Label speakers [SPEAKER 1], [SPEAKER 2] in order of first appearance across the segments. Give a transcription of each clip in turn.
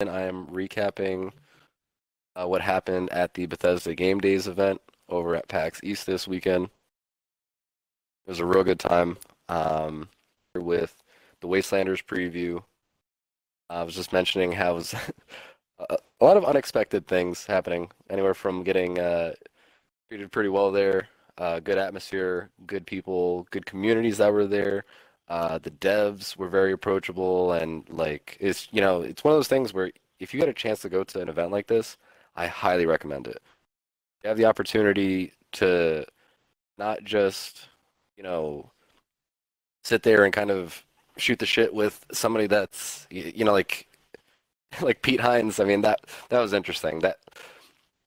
[SPEAKER 1] and I am recapping what happened at the Bethesda Game Days event over at PAX East this weekend. It was a real good time with the Wastelanders preview. I was just mentioning how it was a lot of unexpected things happening, anywhere from getting treated pretty well there, good atmosphere, good people, good communities that were there. The devs were very approachable, and like it's one of those things where if you get a chance to go to an event like this, I highly recommend it. You have the opportunity to not just, you know, sit there and kind of shoot the shit with somebody that's, like Pete Hines. I mean, that was interesting. That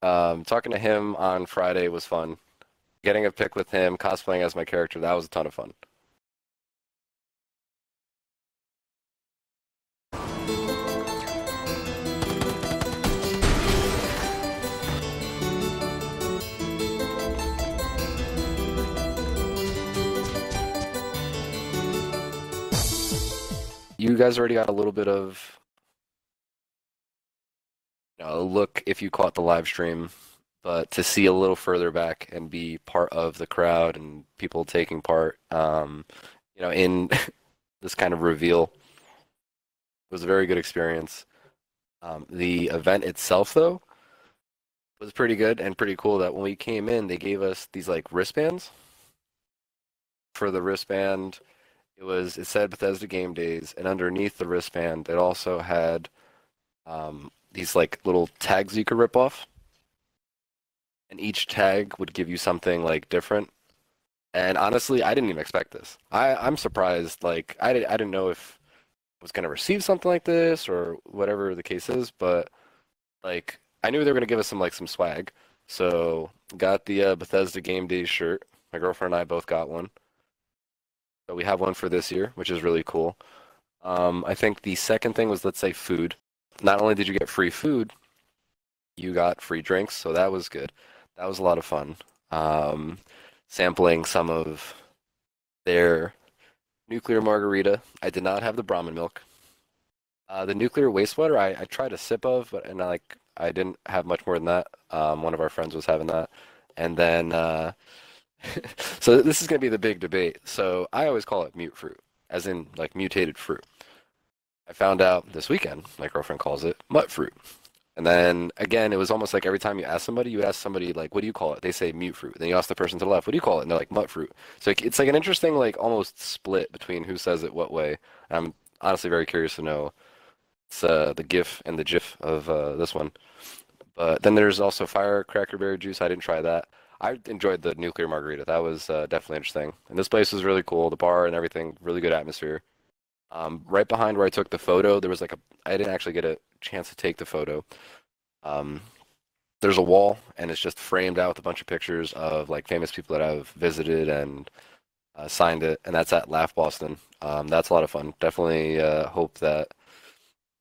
[SPEAKER 1] talking to him on Friday was fun. Getting a pic with him, cosplaying as my character, that was a ton of fun. You guys already got a little bit of a look if you caught the live stream, but to see a little further back and be part of the crowd and people taking part, in this kind of reveal was a very good experience. The event itself, though, was pretty good and pretty cool. That when we came in, they gave us these like wristbands. For the wristband, it said Bethesda Game Days, and underneath the wristband, it also had these like little tags you could rip off, and each tag would give you something like different. And honestly, I didn't even expect this. I'm surprised. Like I didn't know if I was gonna receive something like this or whatever the case is, but like I knew they were gonna give us some swag. So got the Bethesda Game Days shirt. My girlfriend and I both got one. So we have one for this year, which is really cool. I think the second thing was, let's say, food. Not only did you get free food, you got free drinks, so that was good. That was a lot of fun. Sampling some of their nuclear margarita. I did not have the Brahmin milk. The nuclear wastewater, I tried a sip of, I didn't have much more than that. One of our friends was having that, and then so this is going to be the big debate. So I always call it Mutfruit, as in like mutated fruit. I found out this weekend, my girlfriend calls it Mutfruit. And then again, it was almost like every time you ask somebody, you ask somebody like, "What do you call it?" They say Mutfruit. Then you ask the person to the left, "What do you call it?" And they're like Mutfruit. So it's like an interesting, like almost split between who says it what way. I'm honestly very curious to know. It's the GIF and the GIF of this one. But then there's also firecracker berry juice. I didn't try that. I enjoyed the nuclear margarita. That was definitely interesting. And this place was really cool. The bar and everything, really good atmosphere. Right behind where I took the photo, there was I didn't actually get a chance to take the photo. Um, there's a wall, and it's just framed out with a bunch of pictures of like famous people that I've visited and signed it, and that's at Laugh Boston. That's a lot of fun. Definitely hope that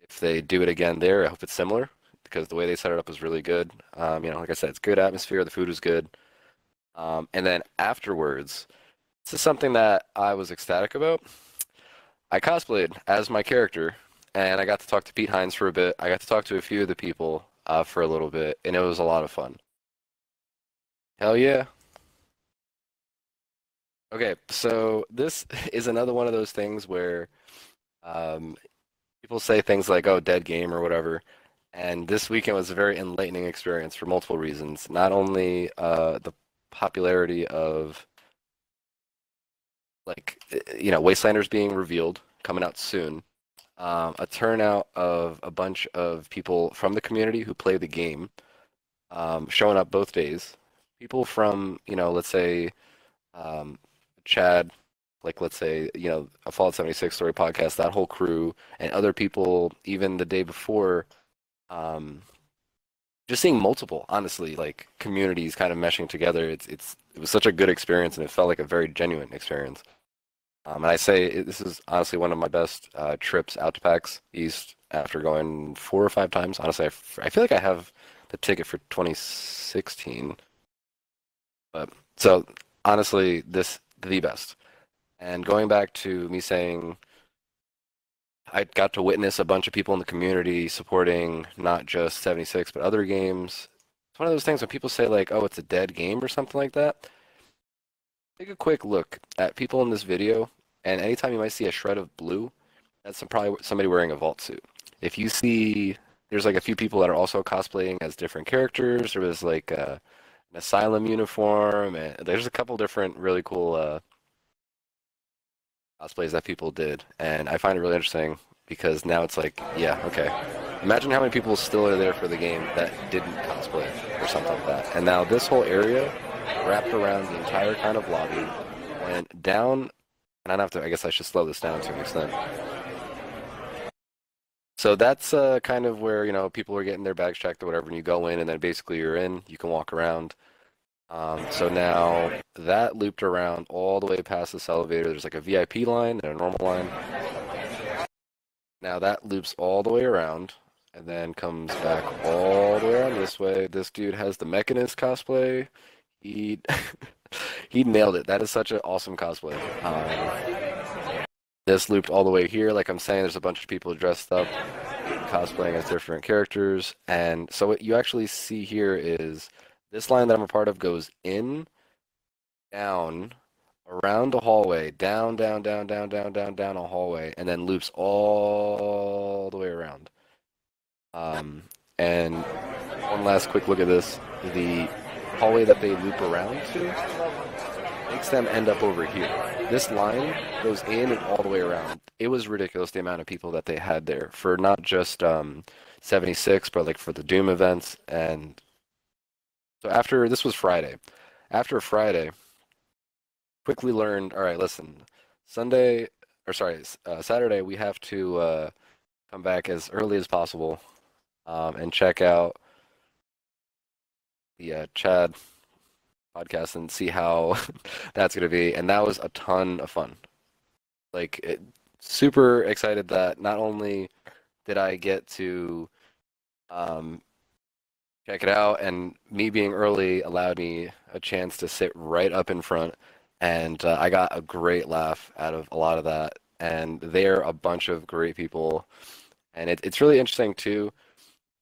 [SPEAKER 1] if they do it again there, I hope it's similar because the way they set it up was really good. Like I said, it's good atmosphere. The food was good. And then afterwards, this is something that I was ecstatic about. I cosplayed as my character, and I got to talk to Pete Hines for a bit. I got to talk to a few of the people for a little bit, and it was a lot of fun. Hell yeah. Okay, so this is another one of those things where um, people say things like, "Oh, dead game" or whatever. And this weekend was a very enlightening experience for multiple reasons. Not only the popularity of Wastelanders being revealed, coming out soon, a turnout of a bunch of people from the community who play the game, showing up both days. People from, let's say, um, Chad, like let's say, a Fallout 76 story podcast, that whole crew, and other people even the day before, um, just seeing multiple, honestly, like communities kind of meshing together. It was such a good experience, and it felt like a very genuine experience. And I say this is honestly one of my best trips out to PAX East after going 4 or 5 times. Honestly, I feel like I have the ticket for 2016. But so honestly, this the best. And going back to me saying I got to witness a bunch of people in the community supporting not just 76 but other games. It's one of those things when people say like, "Oh, it's a dead game" or something like that. Take a quick look at people in this video, and anytime you might see a shred of blue, that's probably somebody wearing a vault suit. If you see, there's like a few people that are also cosplaying as different characters. There was like an asylum uniform, and there's a couple different really cool cosplays that people did, and I find it really interesting because now it's like, yeah, okay. Imagine how many people still are there for the game that didn't cosplay or something like that. And now this whole area wrapped around the entire kind of lobby, went down, and I don't have to, I guess I should slow this down to an extent. So that's kind of where, people are getting their bags checked or whatever, and you go in, and then basically you're in, you can walk around. So now that looped around all the way past this elevator. There's like a VIP line and a normal line. Now that loops all the way around and then comes back all the way around this way. This dude has the Mechanist cosplay. He he nailed it. That is such an awesome cosplay. This looped all the way here. Like I'm saying, there's a bunch of people dressed up, cosplaying as different characters. And so what you actually see here is this line that I'm a part of goes in, down, around a hallway, down, down, down, down, down, down, down a hallway, and then loops all the way around. And one last quick look at this. The hallway that they loop around to makes them end up over here. This line goes in and all the way around. It was ridiculous the amount of people that they had there for not just 76, but like for the Doom events. And so after, this was Friday. After Friday, quickly learned, all right, listen, Saturday, we have to come back as early as possible and check out the Chad podcast and see how that's going to be. And that was a ton of fun. Super excited that not only did I get to check it out, and me being early allowed me a chance to sit right up in front, and I got a great laugh out of a lot of that. And they're a bunch of great people, and it's really interesting too.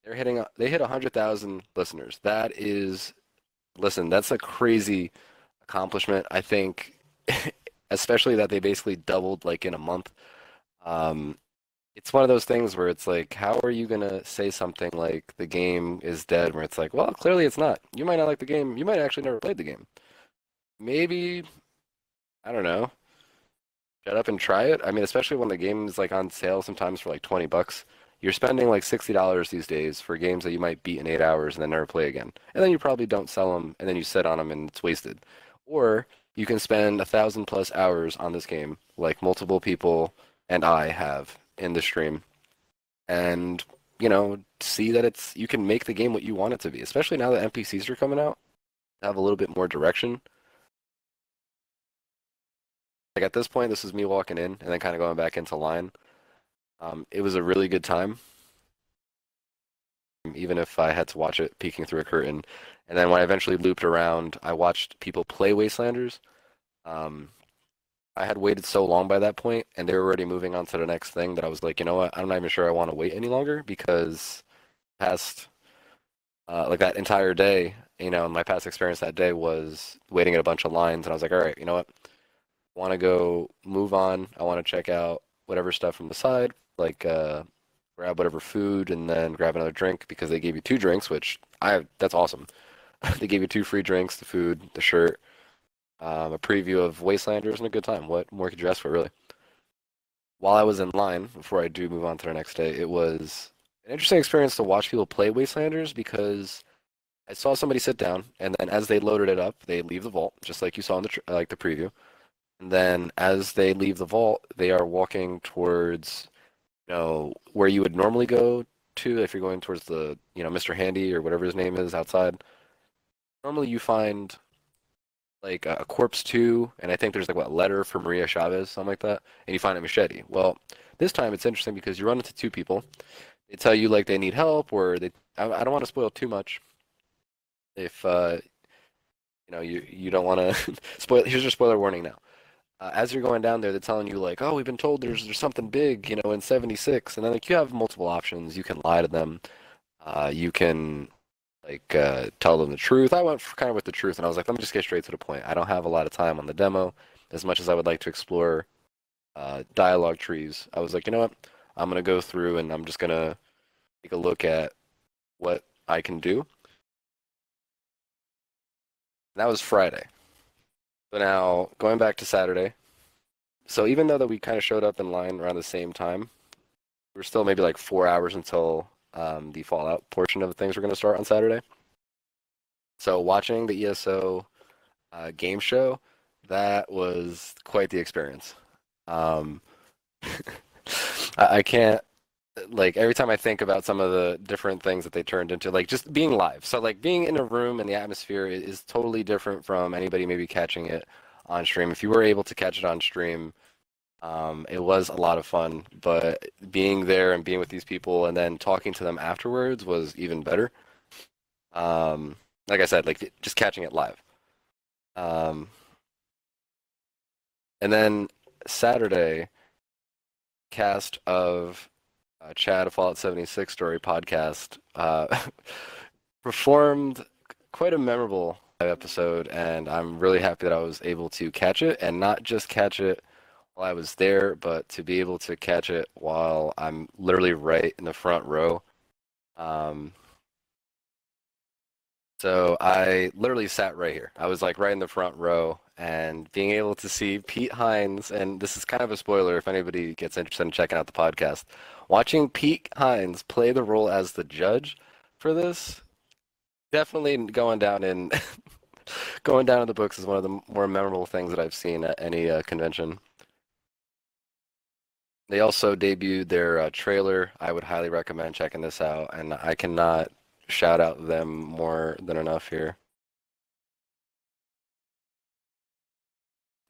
[SPEAKER 1] They hit 100,000 listeners. That is, listen, that's a crazy accomplishment. I think, especially that they basically doubled like in a month. It's one of those things where it's like, how are you gonna say something like the game is dead, where it's like, well, clearly it's not. You might not like the game. You might actually never played the game. Maybe, I don't know, shut up and try it. I mean, especially when the game is like on sale sometimes for like 20 bucks. You're spending like $60 these days for games that you might beat in 8 hours and then never play again. And then you probably don't sell them, and then you sit on them and it's wasted. Or you can spend 1,000+ hours on this game, like multiple people and I have in the stream, and see that you can make the game what you want it to be. Especially now that NPCs are coming out, have a little bit more direction. Like at this point, this is me walking in and then kind of going back into line. It was a really good time, even if I had to watch it peeking through a curtain. And then when I eventually looped around, I watched people play Wastelanders. I had waited so long by that point, and they were already moving on to the next thing, that I was like, you know what? I'm not even sure I want to wait any longer, because past like that entire day, my past experience that day was waiting at a bunch of lines, and I was like, all right, you know what? I want to go move on. I want to check out whatever stuff from the side, like grab whatever food and then grab another drink, because they gave you 2 drinks, which that's awesome. They gave you 2 free drinks, the food, the shirt, a preview of Wastelanders, and a good time. What more could you ask for, really? While I was in line, before I do move on to the next day, it was an interesting experience to watch people play Wastelanders, because I saw somebody sit down, and then as they loaded it up, they leave the vault, just like you saw in the preview. And then as they leave the vault, they are walking towards, where you would normally go to if you're going towards the, Mr. Handy or whatever his name is outside. Normally you find like a corpse too, and I think there's like what, letter for Maria Chavez, something like that, and you find a machete. Well, this time it's interesting because you run into 2 people. They tell you like they need help, or I don't want to spoil too much. If you don't want to spoil, here's your spoiler warning now. as you're going down there, they're telling you like, oh, we've been told there's something big, in 76, and then like you have multiple options. You can lie to them. You can like tell them the truth. I went kind of with the truth, and I was like, let me just get straight to the point. I don't have a lot of time on the demo, as much as I would like to explore dialogue trees. I was like, you know what? I'm gonna go through and I'm just gonna take a look at what I can do. And that was Friday. So now going back to Saturday. So even though that we kind of showed up in line around the same time, we were still maybe like 4 hours until the Fallout portion of things were going to start on Saturday. So watching the ESO game show, that was quite the experience. Um, I can't like every time I think about some of the different things that they turned into, like just being live. So like being in a room and the atmosphere is totally different from anybody maybe catching it on stream. If you were able to catch it on stream, it was a lot of fun, but being there and being with these people and then talking to them afterwards was even better. Like I said, like just catching it live. Um, and then Saturday, cast of Chad, a Fallout 76 story podcast, performed quite a memorable episode, and I'm really happy that I was able to catch it, and not just catch it while I was there, but to be able to catch it while I'm literally right in the front row. Um, so I literally sat right here. I was like right in the front row, and being able to see Pete Hines, and this is kind of a spoiler if anybody gets interested in checking out the podcast, watching Pete Hines play the role as the judge for this, definitely going down in going down in the books as one of the more memorable things that I've seen at any convention. They also debuted their trailer. I would highly recommend checking this out, and I cannot shout out them more than enough here.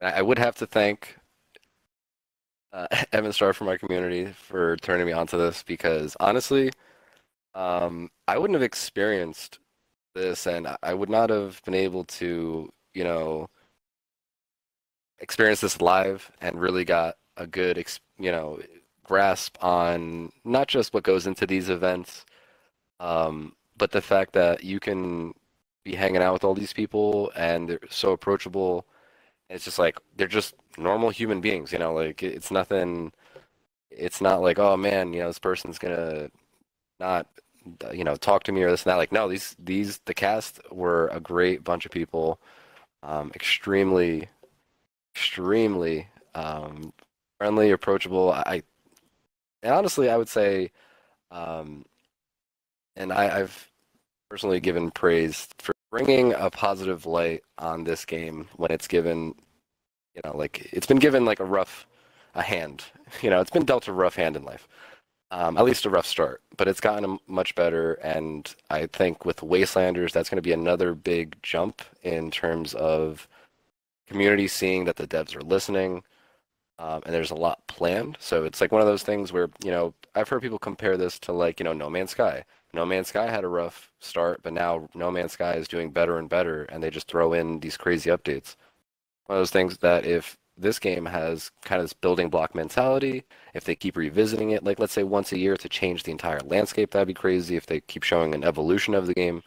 [SPEAKER 1] I would have to thank Evan Starr from my community for turning me onto this because honestly, I wouldn't have experienced this, and I would not have been able to, experience this live and really got a good, grasp on not just what goes into these events, but the fact that you can be hanging out with all these people and they're so approachable. It's just like they're just normal human beings, like it's nothing. It's not like, oh man, this person's gonna not, talk to me or this and that. Like, no, these the cast were a great bunch of people, extremely, extremely friendly, approachable. And honestly, I would say, um, and I've personally given praise for bringing a positive light on this game when it's given, like it's been given like a hand. It's been dealt a rough hand in life. At least a rough start, but it's gotten much better, and I think with Wastelanders, that's going to be another big jump in terms of community seeing that the devs are listening, and there's a lot planned. So it's like one of those things where, I've heard people compare this to like, No Man's Sky. No Man's Sky had a rough start, but now No Man's Sky is doing better and better, and they just throw in these crazy updates. One of those things that if this game has kind of this building block mentality, if they keep revisiting it, like let's say once a year to change the entire landscape, that'd be crazy if they keep showing an evolution of the game.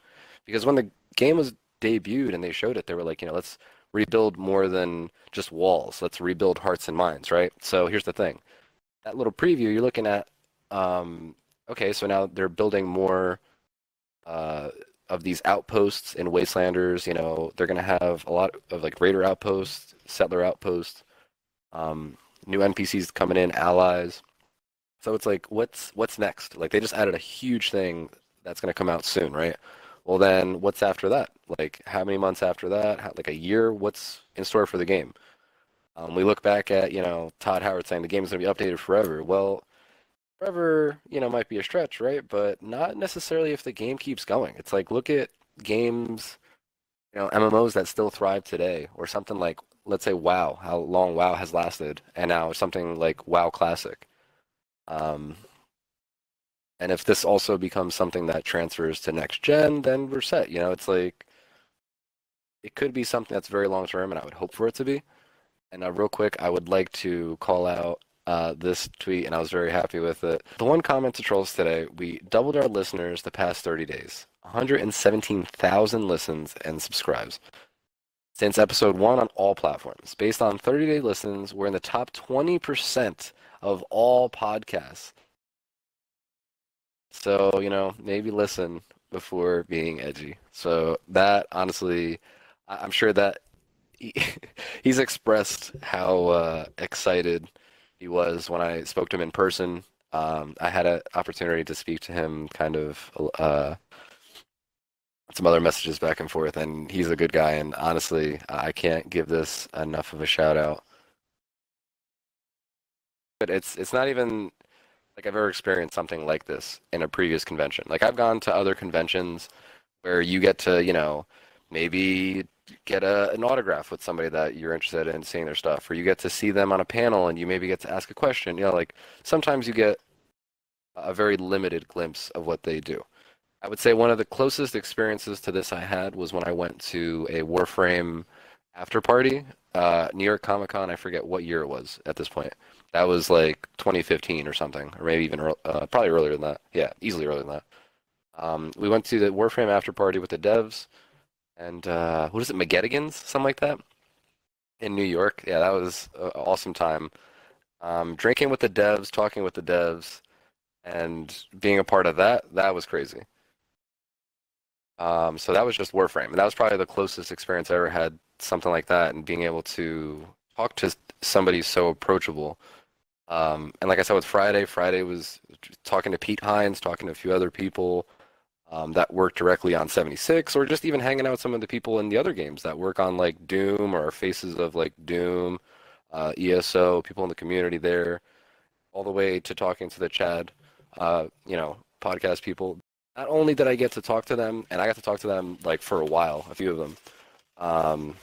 [SPEAKER 1] Because when the game was debuted and they showed it, they were like, let's rebuild more than just walls. Let's rebuild hearts and minds, right? So here's the thing. That little preview, you're looking at, okay, so now they're building more uh, of these outposts in Wastelanders. They're going to have a lot of like raider outposts, settler outposts, new NPCs coming in, allies. So it's like, what's next? Like they just added a huge thing that's going to come out soon, right? Well, then what's after that? Like how many months after that? Like a year? What's in store for the game? We look back at, Todd Howard saying the game is going to be updated forever. Well, forever, might be a stretch, right? But not necessarily if the game keeps going. It's like look at games, MMOs that still thrive today, or something like, let's say WoW, how long WoW has lasted, and now something like WoW Classic. Um, and if this also becomes something that transfers to next gen, then we're set. It's like it could be something that's very long term, and I would hope for it to be. And real quick, I would like to call out this tweet, and I was very happy with it. The one comment to trolls today: we doubled our listeners the past 30 days, 117,000 listens and subscribes since episode one on all platforms. Based on 30-day listens, we're in the top 20% of all podcasts. So, maybe listen before being edgy. So that honestly, I'm sure that he, he's expressed how excited he was when I spoke to him in person. I had an opportunity to speak to him kind of some other messages back and forth, and he's a good guy. And honestly, I can't give this enough of a shout out. But it's not even like I've ever experienced something like this in a previous convention. Like I've gone to other conventions where you get to, maybe get an autograph with somebody that you're interested in seeing their stuff, or you get to see them on a panel and you maybe get to ask a question. Like sometimes you get a very limited glimpse of what they do. I would say one of the closest experiences to this I had was when I went to a Warframe after party, New York Comic Con. I forget what year it was at this point. That was like 2015 or something, or maybe even probably earlier than that. Yeah, easily earlier than that. We went to the Warframe after party with the devs, and what is it, McGettigans, something like that, in New York. Yeah, that was an awesome time. Drinking with the devs, talking with the devs, and being a part of that, that was crazy. So that was just Warframe, and that was probably the closest experience I ever had, something like that, and being able to talk to somebody so approachable. And like I said with Friday, Friday was talking to Pete Hines, talking to a few other people that work directly on 76, or just even hanging out with some of the people in the other games that work on like Doom or faces of like Doom, ESO, people in the community there, all the way to talking to the Chad, podcast people. Not only did I get to talk to them, and I got to talk to them like for a while, a few of them. Um,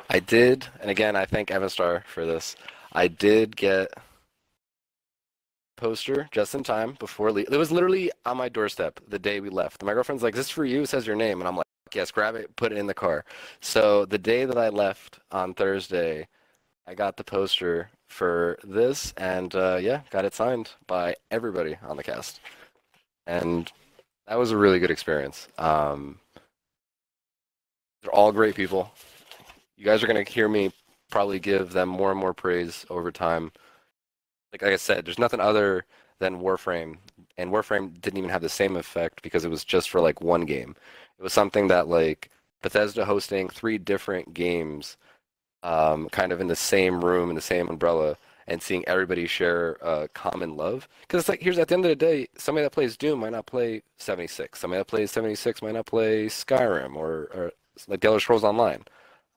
[SPEAKER 1] I did, and again, I thank Evan Star for this. I did get poster just in time before it was literally on my doorstep the day we left. My girlfriend's like, "Is this for you?" It says your name, and I'm like, "Yes, grab it, put it in the car." So the day that I left on Thursday, I got the poster for this, and yeah, got it signed by everybody on the cast, and that was a really good experience. They're all great people. You guys are gonna hear me probably give them more and more praise over time. Like I said, there's nothing other than Warframe, and Warframe didn't even have the same effect because it was just for like one game. It was something that like Bethesda hosting three different games, kind of in the same room in the same umbrella, and seeing everybody share common love. Because it's like here's at the end of the day, somebody that plays Doom might not play 76. Somebody that plays 76 might not play Skyrim or like the Elder Scrolls Online.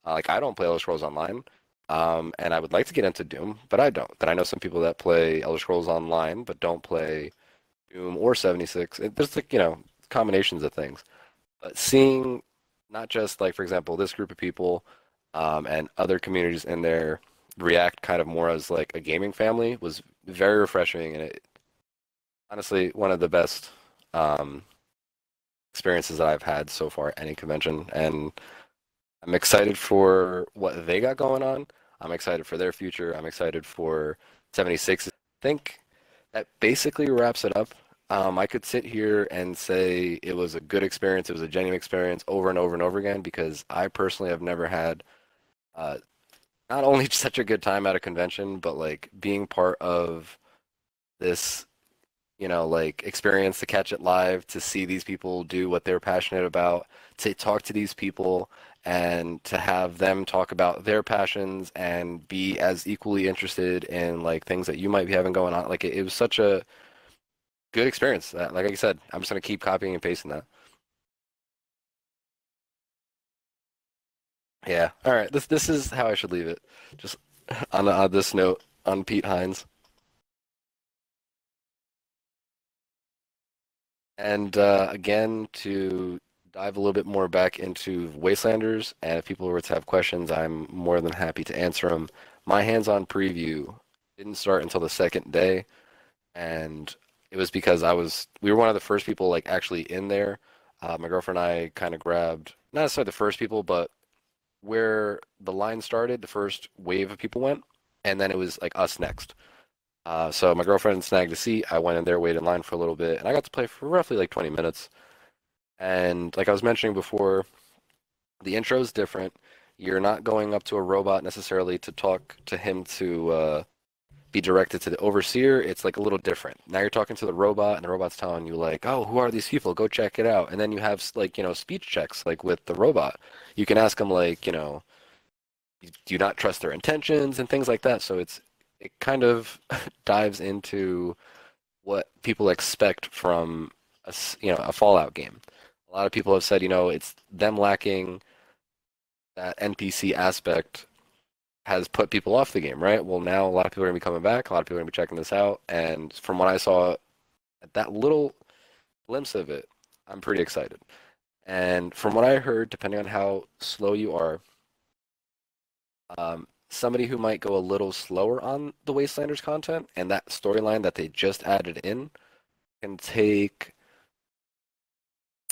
[SPEAKER 1] Like I don't play Elder Scrolls Online, and I would like to get into Doom, but I don't. Then I know some people that play Elder Scrolls Online but don't play Doom or 76. There's like combinations of things. But seeing not just like for example this group of people and other communities in there react kind of more as like a gaming family was very refreshing, and it honestly one of the best um, experiences that I've had so far at any convention, and I'm excited for what they got going on. I'm excited for their future. I'm excited for 76. I think that basically wraps it up. I could sit here and say it was a good experience. It was a genuine experience over and over and over again because I personally have never had uh, not only such a good time at a convention, but like being part of this, like experience to catch it live, to see these people do what they're passionate about, to talk to these people and to have them talk about their passions and be as equally interested in like things that you might be having going on. Like it was such a good experience that, like I said, I'm just gonna keep copying and pasting that. Yeah. All right. This is how I should leave it. Just on this note on Pete Hines. And again, to dive a little bit more back into Wastelanders, and if people were to have questions, I'm more than happy to answer them. My hands-on preview didn't start until the second day, and it was because we were one of the first people like actually in there. My girlfriend and I kind of grabbed, not necessarily the first people, but where the line started, the first wave of people went, and then it was like us next. So my girlfriend snagged a seat. I went in there, waited in line for a little bit, and I got to play for roughly like 20 minutes. And like I was mentioning before, the intro is different. You're not going up to a robot necessarily to talk to him to be directed to the overseer. It's like a little different. Now you're talking to the robot, and the robot's telling you like, "Oh, who are these people? Go check it out." And then you have like speech checks like with the robot. You can ask him like do you not trust their intentions and things like that. So it kind of dives into what people expect from a Fallout game. A lot of people have said it's them lacking that NPC aspect has put people off the game, right? Well, now a lot of people are gonna be coming back. A lot of people are gonna be checking this out, and from what I saw, at that little glimpse of it, I'm pretty excited. And from what I heard, depending on how slow you are, somebody who might go a little slower on the Wastelanders content and that storyline that they just added in can take.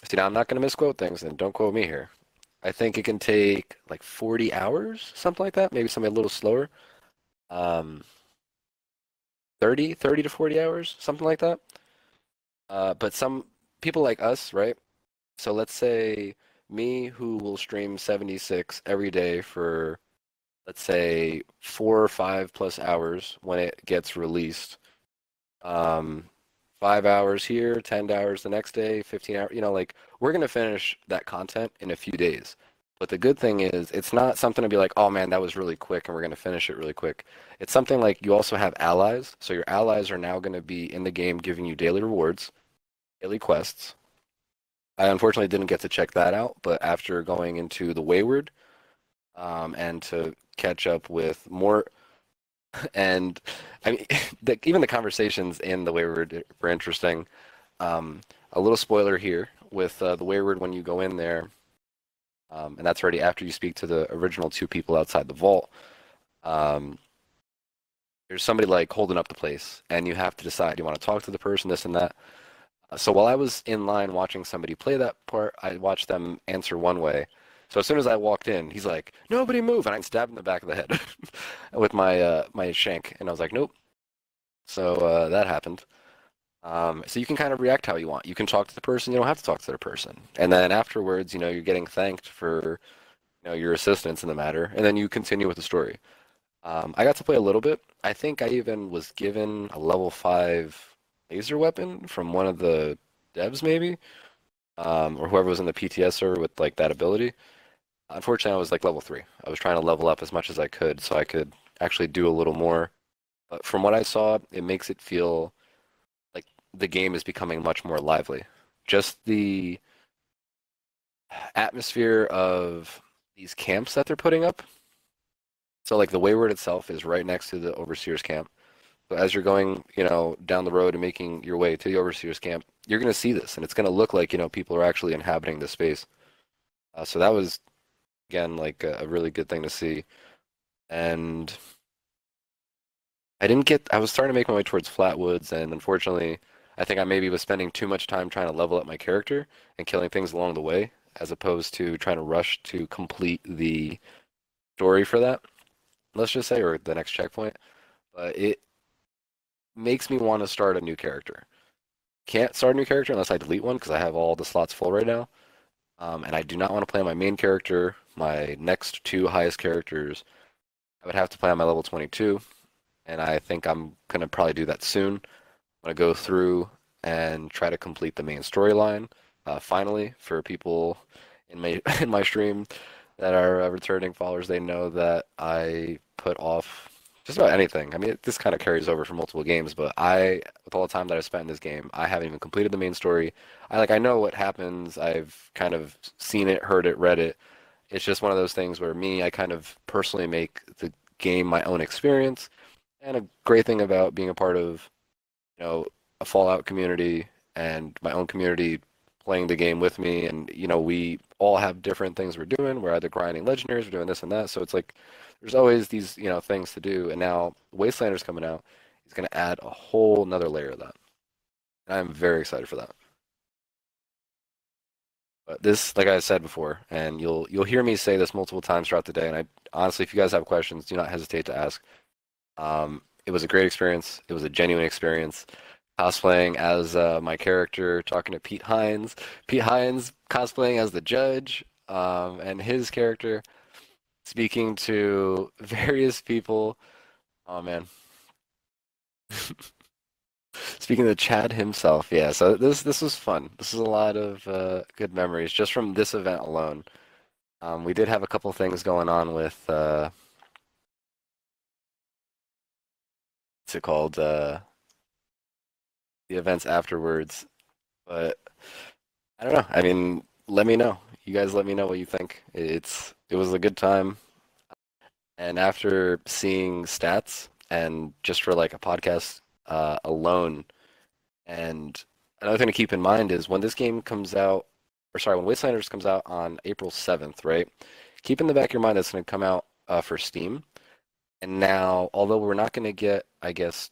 [SPEAKER 1] See, now I'm not going to misquote things, and don't quote me here. I think it can take like 40 hours, something like that. Maybe something a little slower. Um, 30 to 40 hours, something like that. But some people like us, right? So let's say me who will stream 76 every day for, let's say, 4 or 5 plus hours when it gets released. Um, 5 hours here, 10 hours the next day, 15 hours. Like we're gonna finish that content in a few days. But the good thing is, it's not something to be like, oh man, that was really quick, and we're gonna finish it really quick. It's something like you also have allies, so your allies are now gonna be in the game giving you daily rewards, daily quests. I unfortunately didn't get to check that out, but after going into the Wayward, and to catch up with more and I mean, even the conversations in the Wayward were interesting. A little spoiler here with the Wayward when you go in there, and that's already after you speak to the original two people outside the vault. Um, there's somebody like holding up the place, and you have to decide you want to talk to the person, this and that. So while I was in line watching somebody play that part, I watched them answer one way. So as soon as I walked in, he's like, "Nobody move!" and I stabbed him in the back of the head with my shank, and I was like, "Nope." So that happened. So you can kind of react how you want. You can talk to the person. You don't have to talk to the person. And then afterwards, you're getting thanked for your assistance in the matter, and then you continue with the story. I got to play a little bit. I think I even was given a level 5 laser weapon from one of the devs, maybe, or whoever was in the PTS server with like that ability. Unfortunately, I was like level 3. I was trying to level up as much as I could so I could actually do a little more. But from what I saw, it makes it feel like the game is becoming much more lively. Just the atmosphere of these camps that they're putting up. So like the Wayward itself is right next to the Overseer's camp. So as you're going, down the road and making your way to the Overseer's camp, you're going to see this, and it's going to look like, people are actually inhabiting this space. So that was, again, like a really good thing to see. And I was starting to make my way towards Flatwoods, and unfortunately, I think I maybe was spending too much time trying to level up my character and killing things along the way, as opposed to trying to rush to complete the story for that, let's just say, or the next checkpoint. But it makes me want to start a new character. Can't start a new character unless I delete one because I have all the slots full right now. And I do not want to play on my main character. My next two highest characters, I would have to play on my level 22, and I think I'm gonna probably do that soon. I'm gonna go through and try to complete the main storyline. Finally, for people in my in my stream that are returning followers, they know that I put off just about anything. I mean, this kind of carries over for multiple games, but with all the time that I've spent in this game, I haven't even completed the main story. I know what happens. I've kind of seen it, heard it, read it. It's just one of those things where I kind of personally make the game my own experience. And a great thing about being a part of, a Fallout community and my own community playing the game with me, and we all have different things we're doing. We're either grinding legendaries, we're doing this and that. So it's like there's always these, things to do. And now Wastelanders coming out is going to add a whole another layer of that. And I'm very excited for that. But this, like I said before, and you'll hear me say this multiple times throughout the day. And I honestly, if you guys have questions, do not hesitate to ask. It was a great experience. It was a genuine experience. Cosplaying as my character, talking to Pete Hines. Pete Hines cosplaying as the judge, and his character speaking to various people. Oh man. Speaking of Chad himself, yeah. So this was fun. This is a lot of good memories just from this event alone. We did have a couple things going on with what's it called? The events afterwards, but I don't know. I mean, let me know. You guys let me know what you think. It was a good time, and after seeing stats and just for like a podcast alone. And another thing to keep in mind is when this game comes out, or sorry, when Wastelanders comes out on April 7th, right? Keep in the back of your mind that's going to come out for Steam. And now, although we're not going to get, I guess,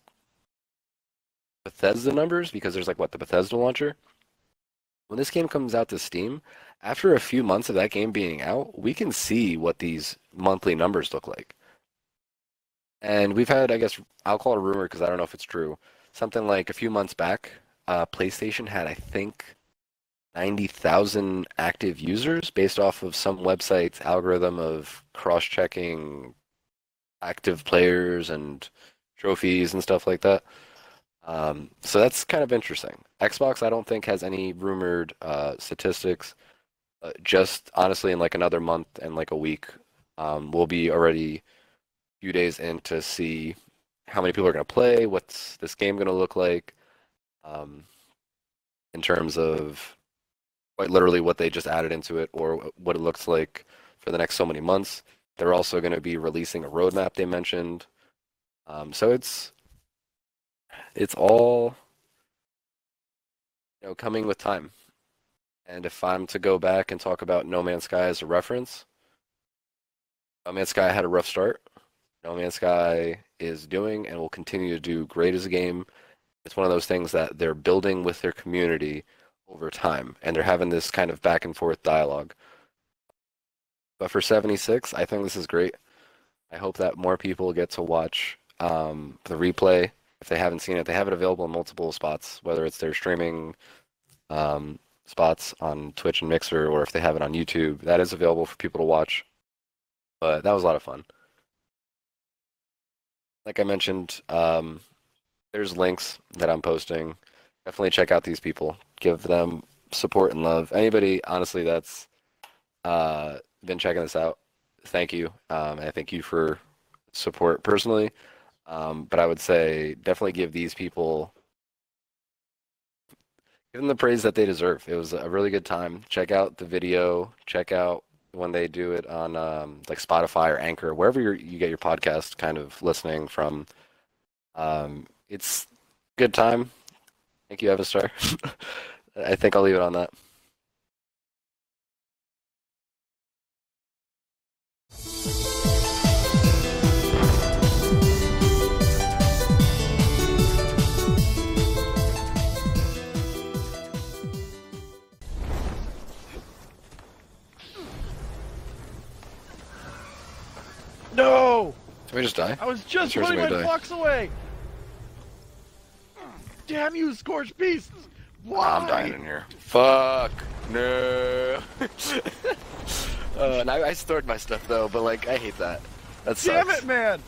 [SPEAKER 1] Bethesda numbers because there's like what the Bethesda launcher. When this game comes out to Steam, after a few months of that game being out, we can see what these monthly numbers look like. And we've had, I guess, I'll call it a rumor because I don't know if it's true. Something like a few months back, PlayStation had, I think, 90,000 active users based off of some website's algorithm of cross-checking active players and trophies and stuff like that. So that's kind of interesting. Xbox, I don't think, has any rumored statistics. Just honestly, in like another month and like a week, we'll be already a few days in to see how many people are going to play, what's this game going to look like, in terms of quite literally what they just added into it or what it looks like for the next so many months. They're also going to be releasing a roadmap they mentioned. So it's all coming with time. And if I'm to go back and talk about No Man's Sky as a reference, No Man's Sky had a rough start. No Man's Sky is doing and will continue to do great as a game. It's one of those things that they're building with their community over time, and they're having this kind of back and forth dialogue. But for 76, I think this is great. I hope that more people get to watch the replay. If they haven't seen it, they have it available in multiple spots, whether it's their streaming spots on Twitch and Mixer, or if they have it on YouTube. That is available for people to watch. But that was a lot of fun. Like I mentioned, there's links that I'm posting. Definitely check out these people. Give them support and love. Anybody, honestly, that's been checking this out, thank you. And I thank you for support personally. But I would say definitely give these people, give them the praise that they deserve. It was a really good time. Check out the video. Check out when they do it on like Spotify or Anchor, wherever you get your podcast kind of listening from. It's a good time. Thank you, Evistar. I think I'll leave it on that.
[SPEAKER 2] No!
[SPEAKER 1] Did we just die?
[SPEAKER 2] I was just
[SPEAKER 1] Sure
[SPEAKER 2] putting my
[SPEAKER 1] somebody died.
[SPEAKER 2] blocks away! Damn you, scorched beasts! Why?
[SPEAKER 1] I'm dying in here. Fuck. No. And I stored my stuff though, but like I hate that. That sucks.
[SPEAKER 2] Damn it, man!